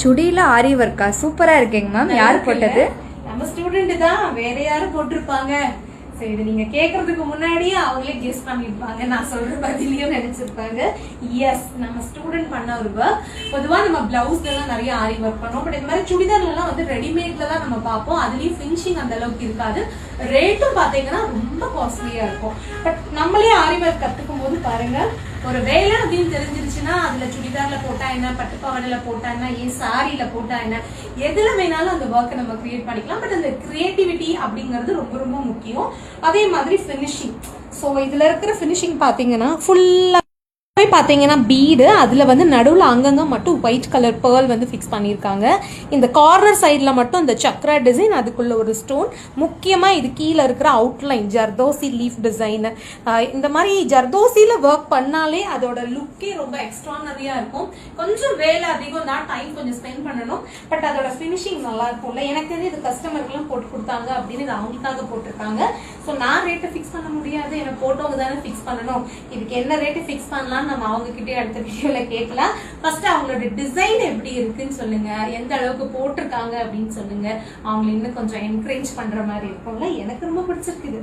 சுடியில ஆரி ஒர்க்கா சூப்பரா இருக்கேங்க மேம். யார் போட்டது? நம்ம ஸ்டூடெண்ட் தான், வேற யாரும் போட்டிருப்பாங்க. சரி, இது நீங்க கேக்குறதுக்கு முன்னாடியே அவங்களே கெஸ் பண்ணிருப்பாங்க. நான் சொல்ற பதிலையும் நினைச்சிருப்பாங்க. எஸ், நம்ம ஸ்டூடெண்ட் பண்ண ஒரு ஒர்க். பொதுவா நம்ம பிளவுஸ்ல எல்லாம் நிறைய ஆரி ஒர்க் பண்ணோம். பட் இந்த மாதிரி சுடிதார்ல எல்லாம் வந்து ரெடிமேட்ல தான் நம்ம பார்ப்போம். அதுலயும் ஃபினிஷிங் அந்த அளவுக்கு இருக்காது. ரேட்டும் பாத்தீங்கன்னா ரொம்ப காஸ்ட்லியா இருக்கும். பட் நம்மளே ஆரி ஒர்க் கத்துக்கும் போது பாருங்க, ஒரு வேலை அப்படின்னு தெரிஞ்சிருச்சுன்னா அதுல சுடிதார்ல போட்டா என்ன, பட்டுப்பாவடையில போட்டா என்ன, ஏன் சாரியில போட்டா என்ன, எதுல வேணாலும் அந்த ஒர்க்கை நம்ம கிரியேட் பண்ணிக்கலாம். பட் அந்த கிரியேட்டிவிட்டி அப்படிங்கிறது ரொம்ப ரொம்ப முக்கியம். அதே மாதிரி ஃபினிஷிங். ஸோ இதுல இருக்கிற ஃபினிஷிங் பாத்தீங்கன்னா ஃபுல்லா பாத்தீங்கன்னா பீடு, அதுல வந்து நடுவுல அங்கங்க மட்டும் ஒயிட் கலர் பேர்ல் வந்து ஃபிக்ஸ் பண்ணியிருக்காங்க. இந்த கார்னர் சைட்ல மட்டும் இந்த சக்ரா டிசைன், அதுக்குள்ள ஒரு ஸ்டோன். முக்கியமா இது கீழே இருக்கிற அவுட்லைன் ஜர்தோசி லீஃப் டிசைன். இந்த மாதிரி ஜர்தோசியில ஒர்க் பண்ணாலே அதோட லுக்கே ரொம்ப எக்ஸ்ட்ரானரியா இருக்கும். கொஞ்சம் வேலை அதிகம் தான், டைம் கொஞ்சம் ஸ்பெண்ட் பண்ணணும். பட் அதோட ஃபினிஷிங் நல்லா இருக்கும்ல. எனக்கு வந்து இது கஸ்டமருக்குலாம் போட்டு கொடுத்தாங்க அப்படின்னு இது அவங்களுக்காக போட்டிருக்காங்க. ஸோ நான் ரேட்டை ஃபிக்ஸ் பண்ண முடியாது, எனக்கு போட்டவங்க தானே ஃபிக்ஸ் பண்ணணும். இதுக்கு என்ன ரேட்டு ஃபிக்ஸ் பண்ணலாம் நம்ம அவங்க கிட்டே அடுத்த வீடியோல கேட்கலாம். ஃபர்ஸ்ட் அவங்களோட டிசைன் எப்படி இருக்குன்னு சொல்லுங்க, எந்த அளவுக்கு போட்டிருக்காங்க அப்படின்னு சொல்லுங்க. அவங்களை இன்னும் கொஞ்சம் என்கரேஜ் பண்ற மாதிரி இருக்கும்ல. எனக்கு ரொம்ப பிடிச்சிருக்குது.